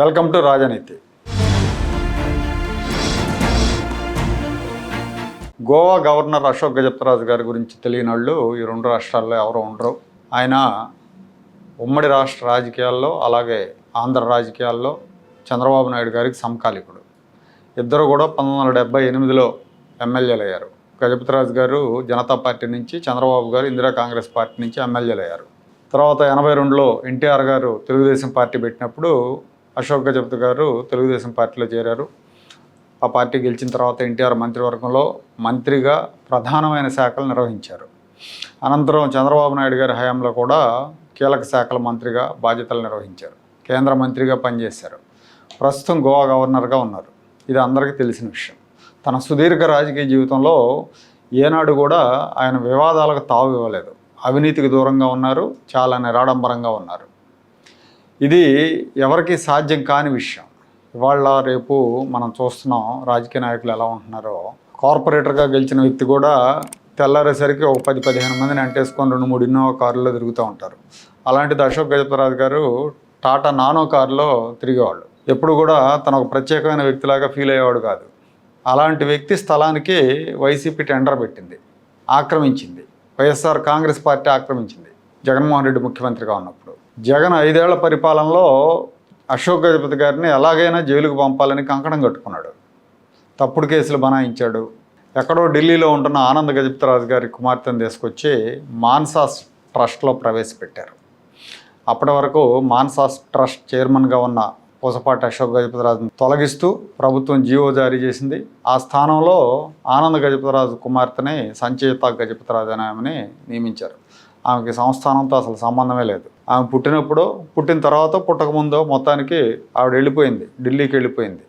Welcome to రాజనీతి. Goa governor Ashok Gajapathiraju గారి గురించి తెలియని వాళ్ళు ఈ రెండు రాష్ట్రాల్లో ఎవరు ఉండరు. ఆయన ఉమ్మడి రాష్ట్ర రాజకీయాల్లో అలాగే ఆంధ్ర రాజకీయాల్లో చంద్రబాబు నాయుడు గారికి సమకాలికుడు. ఇద్దరు కూడా 1978లో ఎమ్మెల్యేలు అయ్యారు. గజపతిరాజు గారు జనతా పార్టీ నుంచి, చంద్రబాబు గారు ఇందిరా కాంగ్రెస్ పార్టీ నుంచి ఎమ్మెల్యేలు అయ్యారు. తర్వాత 82లో ఎన్టీఆర్ గారు తెలుగుదేశం పార్టీ పెట్టినప్పుడు అశోక్ గజపతి గారు తెలుగుదేశం పార్టీలో చేరారు. ఆ పార్టీ గెలిచిన తర్వాత ఎన్టీఆర్ మంత్రివర్గంలో మంత్రిగా ప్రధానమైన శాఖలు నిర్వహించారు. అనంతరం చంద్రబాబు నాయుడు గారి హయాంలో కూడా కీలక శాఖల మంత్రిగా బాధ్యతలు నిర్వహించారు. కేంద్ర మంత్రిగా పనిచేశారు. ప్రస్తుతం గోవా గవర్నర్గా ఉన్నారు. ఇది అందరికీ తెలిసిన విషయం. తన సుదీర్ఘ రాజకీయ జీవితంలో ఏనాడు కూడా ఆయన వివాదాలకు తావు ఇవ్వలేదు. అవినీతికి దూరంగా ఉన్నారు. చాలా నిరాడంబరంగా ఉన్నారు. ఇది ఎవరికి సాధ్యం కాని విషయం. ఇవాళ రేపు మనం చూస్తున్నాం రాజకీయ నాయకులు ఎలా ఉంటున్నారో. కార్పొరేటర్గా గెలిచిన వ్యక్తి కూడా తెల్లారేసరికి ఒక 10-15 మందిని అంటేసుకొని 2-3 ఇన్నోవా కారుల్లో తిరుగుతూ ఉంటారు. అలాంటిది అశోక్ గజపతిరాజు గారు టాటా నానో కారులో తిరిగేవాళ్ళు. ఎప్పుడు కూడా తన ఒక ప్రత్యేకమైన వ్యక్తిలాగా ఫీల్ అయ్యేవాడు కాదు. అలాంటి వ్యక్తి స్థలానికి వైసీపీ టెండర్ పెట్టింది, ఆక్రమించింది. వైఎస్ఆర్ కాంగ్రెస్ పార్టీ ఆక్రమించింది జగన్మోహన్ రెడ్డి ముఖ్యమంత్రిగా ఉన్నప్పుడు. జగన్ 5 ఏళ్ల పరిపాలనలో అశోక్ గజపతి గారిని ఎలాగైనా జైలుకు పంపాలని కంకణం కట్టుకున్నాడు. తప్పుడు కేసులు బనాయించాడు. ఎక్కడో ఢిల్లీలో ఉంటున్న ఆనంద్ గజపతిరాజు గారి కుమార్తెను తీసుకొచ్చి మాన్సాస్ ట్రస్ట్లో ప్రవేశపెట్టారు. అప్పటి వరకు మాన్సాస్ ట్రస్ట్ చైర్మన్గా ఉన్న పూసపాటి అశోక్ గజపతిరాజును తొలగిస్తూ ప్రభుత్వం జీవో జారీ చేసింది. ఆ స్థానంలో ఆనంద్ గజపతిరాజు కుమార్తెని సంచేత గజపతిరాజు అనే ఆమెని నియమించారు. ఆమెకి సంస్థానంతో అసలు సంబంధమే లేదు. ఆమె పుట్టిన తర్వాత పుట్టకముందో మొత్తానికి ఆవిడ వెళ్ళిపోయింది, ఢిల్లీకి వెళ్ళిపోయింది.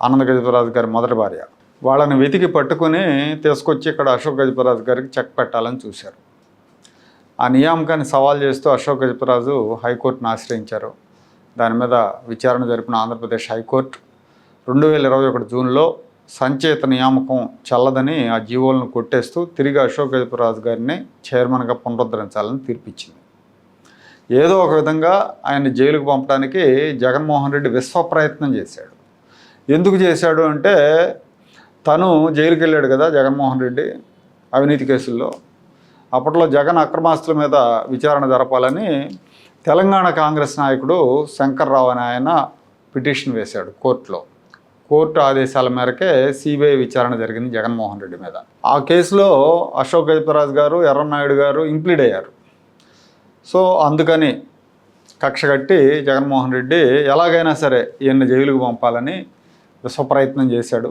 ఆనంద్ గజపతిరాజు గారి మొదటి భార్య. వాళ్ళని వెతికి పట్టుకుని తీసుకొచ్చి ఇక్కడ అశోక్ గజపతిరాజు గారికి చెక్ పెట్టాలని చూశారు. ఆ నియామకాన్ని సవాల్ చేస్తూ అశోక్ గజపతిరాజు హైకోర్టును ఆశ్రయించారు. దాని మీద విచారణ జరిపిన ఆంధ్రప్రదేశ్ హైకోర్టు 2021 జూన్లో సంచేత నియామకం చల్లదని ఆ జీవోలను కొట్టేస్తూ తిరిగి అశోక్ గజపతిరాజు గారిని చైర్మన్గా పునరుద్ధరించాలని తీర్పిచ్చింది. ఏదో ఒక విధంగా ఆయన్ని జైలుకు పంపడానికి జగన్మోహన్ రెడ్డి విశ్వ ప్రయత్నం చేశాడు. ఎందుకు చేశాడు అంటే, తను జైలుకి వెళ్ళాడు కదా జగన్మోహన్ రెడ్డి అవినీతి కేసుల్లో. అప్పట్లో జగన్ అక్రమాస్తుల మీద విచారణ జరపాలని తెలంగాణ కాంగ్రెస్ నాయకుడు శంకర్రావు అనే ఆయన పిటిషన్ వేశాడు కోర్టులో. కోర్టు ఆదేశాల మేరకే సిబిఐ విచారణ జరిగింది జగన్మోహన్ రెడ్డి మీద. ఆ కేసులో అశోక్ గజపతిరాజు గారు, ఎర్రన్నాయుడు గారు ఇంప్లీడ్ అయ్యారు. సో అందుకని కక్ష కట్టి జగన్మోహన్ రెడ్డి ఎలాగైనా సరే ఈయన్ని జైలుకు పంపాలని విశ్వ ప్రయత్నం చేశాడు.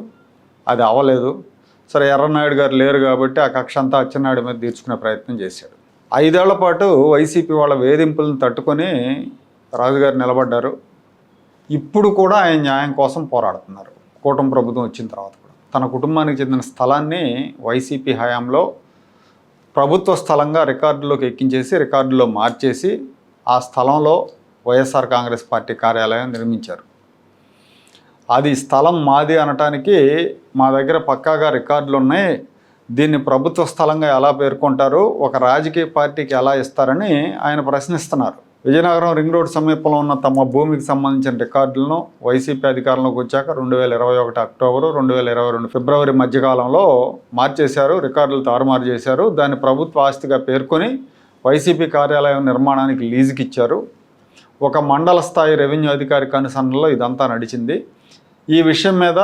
అది అవ్వలేదు. సరే, ఎర్రన్నాయుడు గారు లేరు కాబట్టి ఆ కక్ష అంతా అచ్చెన్నాయుడు మీద తీర్చుకునే ప్రయత్నం చేశాడు. 5 ఏళ్ల పాటు వైసీపీ వాళ్ళ వేధింపులను తట్టుకొని రాజుగారు నిలబడ్డారు. ఇప్పుడు కూడా ఆయన న్యాయం కోసం పోరాడుతున్నారు. కూటమి ప్రభుత్వం వచ్చిన తర్వాత కూడా తన కుటుంబానికి చెందిన స్థలాన్ని వైసీపీ హయాంలో ప్రభుత్వ స్థలంగా రికార్డులోకి ఎక్కించేసి రికార్డులో మార్చేసి ఆ స్థలంలో వైఎస్ఆర్ కాంగ్రెస్ పార్టీ కార్యాలయం నిర్మించారు. అది స్థలం మాది అనటానికి మా దగ్గర పక్కాగా రికార్డులు ఉన్నాయి. దీన్ని ప్రభుత్వ స్థలంగా ఎలా పేర్కొంటారు, ఒక రాజకీయ పార్టీకి ఎలా ఇస్తారని ఆయన ప్రశ్నిస్తున్నారు. విజయనగరం రింగ్ రోడ్ సమీపంలో ఉన్న తమ భూమికి సంబంధించిన రికార్డులను వైసీపీ అధికారంలోకి వచ్చాక 2021 అక్టోబరు 2022 ఫిబ్రవరి మధ్యకాలంలో మార్చేశారు. రికార్డులు తారుమారు చేశారు. దాన్ని ప్రభుత్వ ఆస్తిగా పేర్కొని వైసీపీ కార్యాలయం నిర్మాణానికి లీజుకి ఇచ్చారు. ఒక మండల స్థాయి రెవెన్యూ అధికారి కనుసన్నల్లో ఇదంతా నడిచింది. ఈ విషయం మీద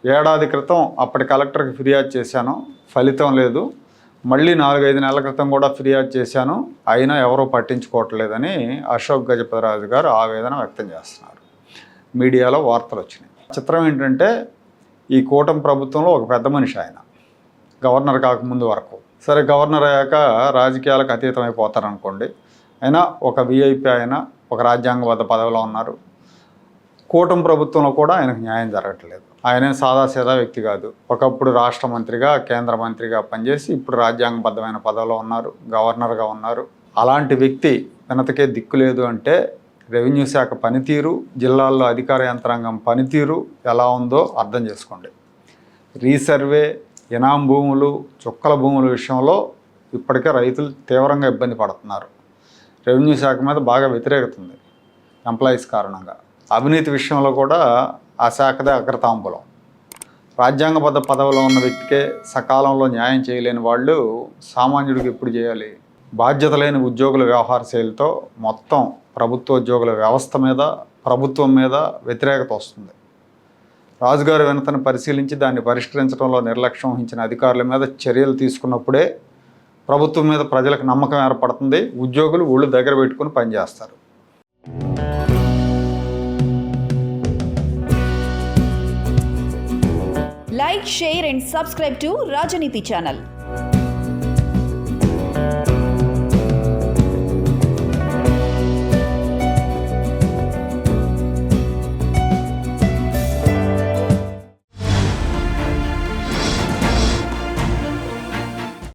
ఏడాది క్రితం అప్పటి కలెక్టర్కి ఫిర్యాదు చేశాను, ఫలితం లేదు. మళ్ళీ 4-5 నెలల క్రితం కూడా ఫిర్యాదు చేశాను, అయినా ఎవరూ పట్టించుకోవట్లేదని అశోక్ గజపతిరాజు గారు ఆవేదన వ్యక్తం చేస్తున్నారు. మీడియాలో వార్తలు వచ్చినాయి. చిత్రం ఏంటంటే, ఈ కూటమి ప్రభుత్వంలో ఒక పెద్ద మనిషి ఆయన, గవర్నర్ కాకముందు వరకు. సరే, గవర్నర్ అయ్యాక రాజకీయాలకు అతీతం అయిపోతారనుకోండి. అయినా ఒక విఐపి ఆయన, ఒక రాజ్యాంగబద్ధ పదవిలో ఉన్నారు. కూటమి ప్రభుత్వంలో కూడా ఆయనకు న్యాయం జరగట్లేదు. ఆయన సాదాసీదా వ్యక్తి కాదు. ఒకప్పుడు రాష్ట్ర మంత్రిగా, కేంద్ర మంత్రిగా పనిచేసి ఇప్పుడు రాజ్యాంగబద్ధమైన పదవిలో ఉన్నారు, గవర్నర్గా ఉన్నారు. అలాంటి వ్యక్తి వెనతకే దిక్కు లేదు అంటే రెవెన్యూ శాఖ పనితీరు, జిల్లాల్లో అధికార యంత్రాంగం పనితీరు ఎలా ఉందో అర్థం చేసుకోండి. రీసర్వే, ఇనాం భూములు, చుక్కల భూముల విషయంలో ఇప్పటికే రైతులు తీవ్రంగా ఇబ్బంది పడుతున్నారు. రెవెన్యూ శాఖ మీద బాగా వ్యతిరేకత ఉంది ఎంప్లాయీస్ కారణంగా. అవినీతి విషయంలో కూడా ఆ శాఖదే అగ్రతాంబూలం. రాజ్యాంగబద్ధ పదవిలో ఉన్న వ్యక్తికే సకాలంలో న్యాయం చేయలేని వాళ్ళు సామాన్యుడికి ఎప్పుడు చేయాలి? బాధ్యత లేని ఉద్యోగుల వ్యవహార శైలితో మొత్తం ప్రభుత్వ ఉద్యోగుల వ్యవస్థ మీద, ప్రభుత్వం మీద వ్యతిరేకత వస్తుంది. రాజుగారి వినతిని పరిశీలించి దాన్ని పరిష్కరించడంలో నిర్లక్ష్యం వహించిన అధికారుల మీద చర్యలు తీసుకున్నప్పుడే ప్రభుత్వం మీద ప్రజలకు నమ్మకం ఏర్పడుతుంది. ఉద్యోగులు ఒళ్ళు దగ్గర పెట్టుకుని పనిచేస్తారు. Like, share and subscribe to Rajaniti channel.